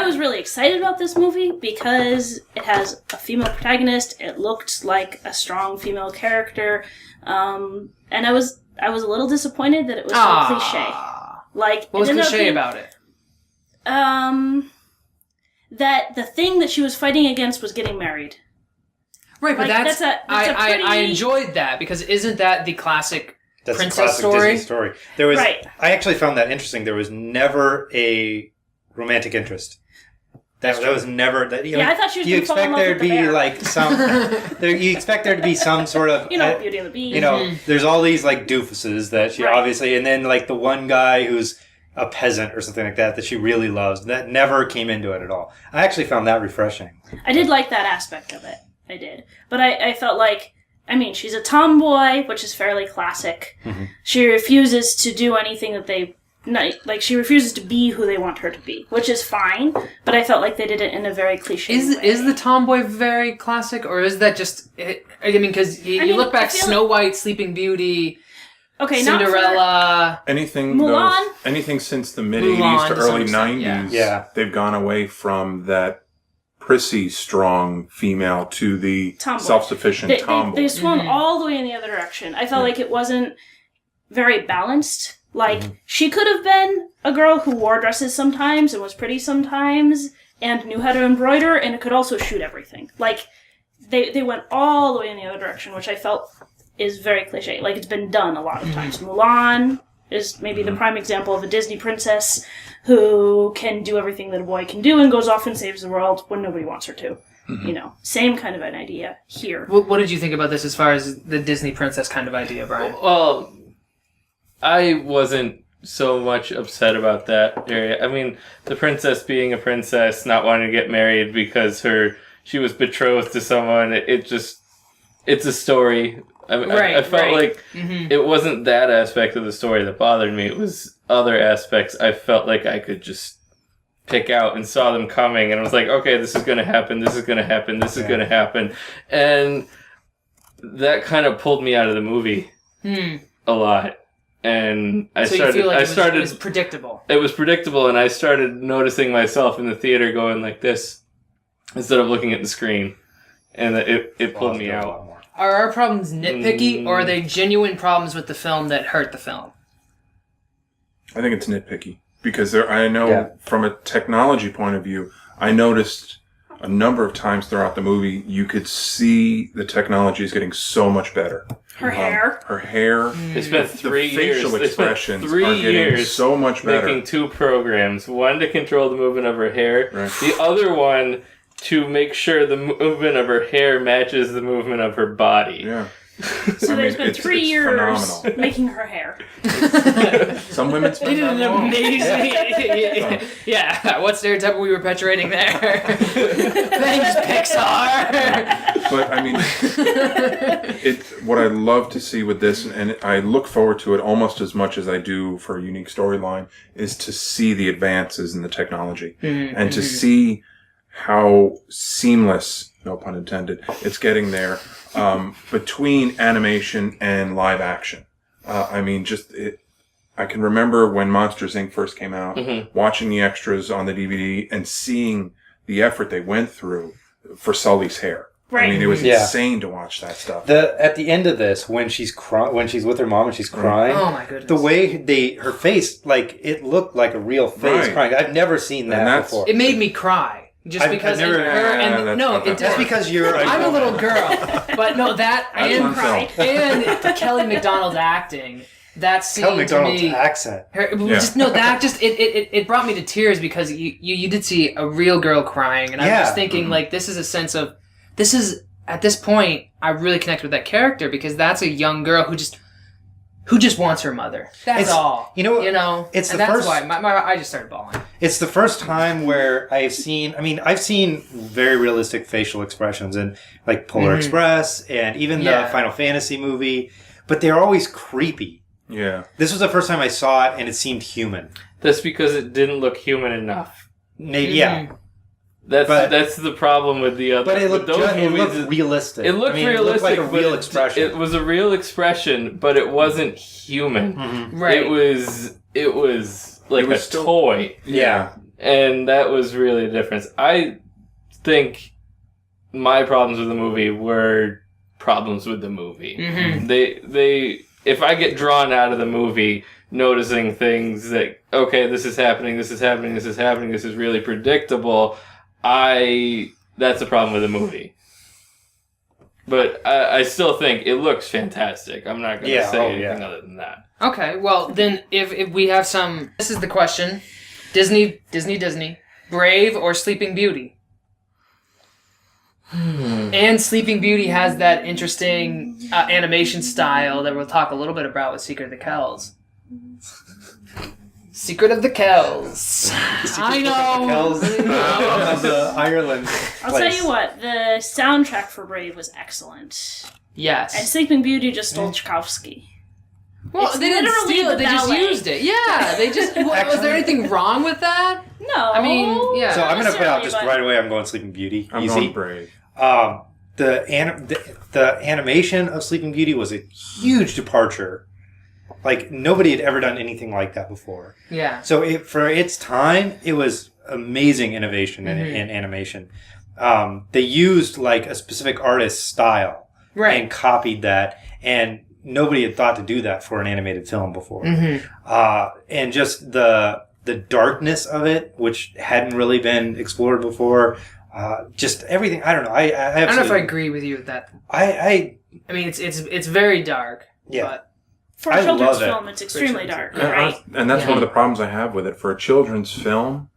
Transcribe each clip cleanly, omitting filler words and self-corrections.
was really excited about this movie because it has a female protagonist. It looked like a strong female character, and I was a little disappointed that it was so cliche. Like, what was cliche about it? That the thing that she was fighting against was getting married. Right, but like, I enjoyed that because isn't that the classic princess classic story? Disney story. There was. Right. I actually found that interesting. There was never a romantic interest. That was never. I thought she was going to fall in love with the bear. Like some. You expect there to be some sort of. Beauty and the Beast. There's all these like doofuses that she obviously, and then like the one guy who's a peasant or something like that she really loves. That never came into it at all. I actually found that refreshing. I did like that aspect of it. I did. But I felt like, she's a tomboy, which is fairly classic. Mm-hmm. She refuses to do anything that she refuses to be who they want her to be, which is fine, but I felt like they did it in a very cliche way. Is the tomboy very classic, or is that just... because you look back, Snow White, Sleeping Beauty... Okay, Cinderella, anything since the mid-'80s to early 90s, they've gone away from that prissy, strong female to the tomboy. Self-sufficient tomboy. They swung all the way in the other direction. I felt like it wasn't very balanced. Like, she could have been a girl who wore dresses sometimes and was pretty sometimes and knew how to embroider, and it could also shoot everything. Like, they went all the way in the other direction, which I felt is very cliche. Like, it's been done a lot of times. Mulan is maybe the prime example of a Disney princess who can do everything that a boy can do and goes off and saves the world when nobody wants her to. Same kind of an idea here. What did you think about this as far as the Disney princess kind of idea, Brian? Well, I wasn't so much upset about that area. The princess being a princess, not wanting to get married because she was betrothed to someone, it's a story. I felt like it wasn't that aspect of the story that bothered me. It was other aspects I felt like I could just pick out and saw them coming. And I was like, okay, this is going to happen. This is going to happen. This is going to happen. And that kind of pulled me out of the movie a lot. And it was predictable. It was predictable. And I started noticing myself in the theater going like this instead of looking at the screen. And it pulled me out. Are our problems nitpicky, or are they genuine problems with the film that hurt the film? I think it's nitpicky. Because I know from a technology point of view, I noticed a number of times throughout the movie, you could see the technology is getting so much better. Her hair. They spent 3 years. Facial expressions are getting so much better. Making 2 programs. One to control the movement of her hair. Right. The other one to make sure the movement of her hair matches the movement of her body. Yeah. So they spent 3 years phenomenal. Making her hair. Some women spend They did an amazing... Yeah, what stereotype are we perpetuating there? Thanks, Pixar! But, what I love to see with this, and I look forward to it almost as much as I do for a unique storyline, is to see the advances in the technology. And to see how seamless, no pun intended, it's getting there between animation and live action. I can remember when Monsters, Inc. first came out, watching the extras on the DVD and seeing the effort they went through for Sully's hair. Right. It was insane to watch that stuff. At the end of this, when she's with her mom and she's crying, oh my goodness, the way her face, like, it looked like a real face crying. I've never seen that before. It made me cry. Just because that's because you're. I'm a little girl, but no, that and Kelly MacDonald's acting. That scene Kelly MacDonald's to me, accent. It brought me to tears because you did see a real girl crying, and I was just thinking like this is a sense of at this point I really connect with that character because that's a young girl who just wants her mother. That's all. It's and the that's first. Why I just started bawling. It's the first time where I've seen very realistic facial expressions in like Polar Express and even the Final Fantasy movie, but they're always creepy. Yeah. This was the first time I saw it and it seemed human. That's because it didn't look human enough. Maybe, yeah. That's the problem with the other. But it looked realistic. It looked realistic. It looked like a real expression. It was a real expression, but it wasn't human. Right. It was like It a was still- toy. Yeah. And that was really the difference. I think my problems with the movie were problems with the movie. Mhm. They if I get drawn out of the movie noticing things that, okay, this is happening, this is happening, this is happening, this is really predictable, that's a problem with the movie. But I still think it looks fantastic. I'm not going to say anything other than that. Okay, well, then if we have some... This is the question. Disney, Brave or Sleeping Beauty? And Sleeping Beauty has that interesting animation style that we'll talk a little bit about with Secret of the Kells. Secret of the Kells. I know. Kells of the Ireland. I'll tell you what, the soundtrack for Brave was excellent. And Yes. Sleeping Beauty just stole Tchaikovsky. Well, It's they didn't literally steal it. the They just ballet. used it. Yeah, they just... was there anything wrong with that? No. I mean, yeah. So I'm going to put out necessarily, just but- right away, I'm going Sleeping Beauty. I'm Easy. going Brave. The animation of Sleeping Beauty was a huge departure. Like, nobody had ever done anything like that before. Yeah. So for its time, it was amazing innovation in animation. They used like a specific artist's style Right. and copied that, and nobody had thought to do that for an animated film before. And just the darkness of it, which hadn't really been explored before. Just everything. I don't know. I I don't know if I agree with you with that. I mean, it's very dark. Yeah. But For a I children's love it. film, it's extremely dark, And, right? and that's Yeah. one of the problems I have with it. For a children's film,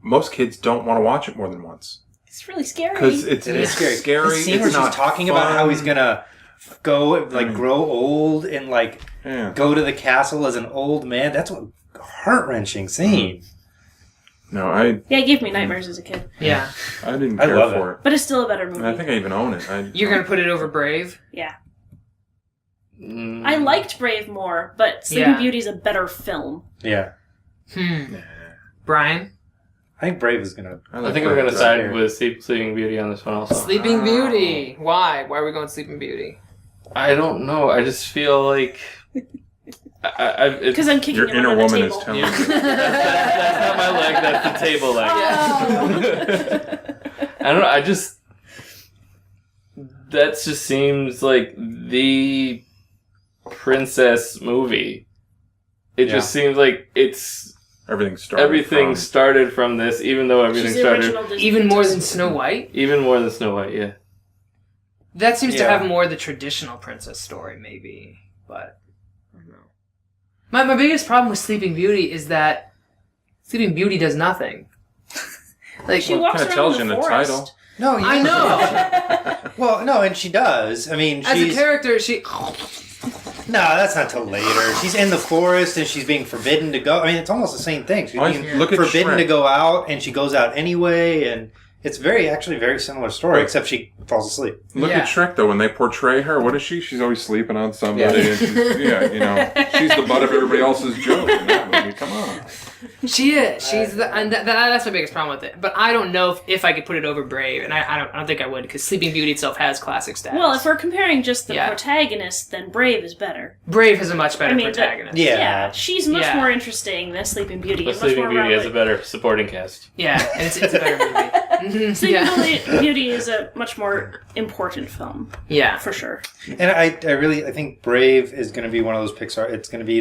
most kids don't want to watch it more than once. It's really scary. Because it's It is scary. scary. The scene It's where she's not talking about how he's fun. gonna go, like, grow old and, like, Yeah. go to the castle as an old man. That's a heart-wrenching scene. No, I Yeah, it gave me nightmares as a kid. yeah, didn't I care love for it. But it's still a better movie. And I think I even own it. you're gonna put it over Brave. Yeah. Mm. I liked Brave more, but Sleeping Yeah. Beauty is a better film. Yeah. Brian, I think Brave is gonna... I think we're going to side with Sleeping Beauty on this one also. Sleeping Beauty. Why? Why are we going Sleeping Beauty? I don't know. I just feel like... Because I'm kicking Your him inner under the woman table. is telling Yeah. you. That's not my leg, that's the table leg. Oh. I don't know, I just... That just seems like the princess movie. It just seems like Everything started from this, even though everything She's the started... original Disney Even more than princess. Snow White. Even more than Snow White, yeah. That seems to Yeah. have more the traditional princess story, maybe. But I don't know. My biggest problem with Sleeping Beauty is that Sleeping Beauty does nothing. Like She walks kinda around tells in you the in the forest. title. No, I know. Well, no, and she does. I mean, As she's... a character, she. No, that's not till later. She's in the forest and she's being forbidden to go. I mean, it's almost the same thing. She's being Look at forbidden Shrek. to go out, and she goes out anyway, and it's actually very similar story, except she falls asleep. Look Yeah. at Shrek though. When they portray her, what is she? She's always sleeping on somebody. Yeah. And she's, she's the butt of everybody else's joke in that movie. Come on. She is. She's and that's my biggest problem with it. But I don't know if I could put it over Brave, and I don't think I would, because Sleeping Beauty itself has classic status. Well, if we're comparing just the Yeah. protagonist, then Brave is better. Brave has a much better I mean, protagonist. Yeah. she's much Yeah. more interesting than Sleeping Beauty. But and much Sleeping more Beauty has a relevant. better supporting cast. Yeah, and it's a better movie. Sleeping Beauty is a much more important film, Yeah. for sure. And I think Brave is going to be one of those Pixar. It's going to be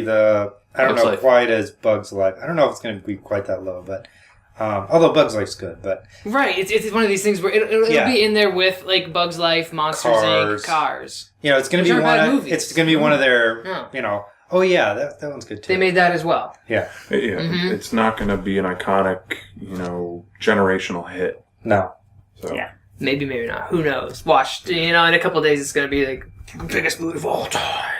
I don't Bugs know Life. quite as Bugs Life. I don't know if it's going to be quite that low, but although Bugs Life's good, but Right, it's one of these things where it'll Yeah. be in there with like Bugs Life, Monsters Cars. Inc., Cars. it's going Which to be aren't one. bad Of, movies. it's going to be one of their. Yeah. Oh yeah, that one's good too. They made that as well. Yeah. Mm-hmm. It's not going to be an iconic, generational hit. No. So. Yeah. Maybe, maybe not. Who knows? Watch. In a couple of days, it's going to be like the biggest movie of all time.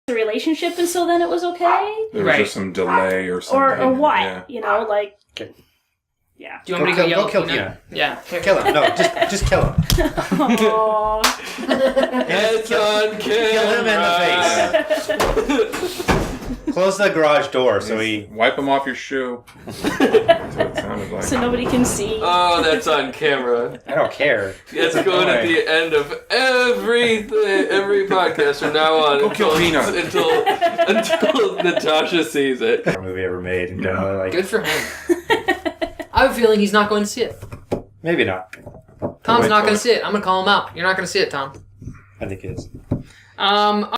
The relationship, and so then it was okay? There was Right. just some delay or something. Or what? Yeah. Yeah. Yeah. Do you want me to go yell? Go kill Peanut. Yeah. Kill him. No, just kill him. Aww. It's on camera. Kill him in the face. Close the garage door so he... Wipe him off your shoe. That's what it sounded like. So nobody can see. Oh, that's on camera. I don't care. It's going at the end of every podcast from now on Go kill Peanut. until Natasha sees it. Movie ever made. You know, like, Good for him. I have a feeling he's not going to see it. maybe not. Tom's wait not for going to it. see it. I'm going to call him out. You're not going to see it, Tom. I think it is.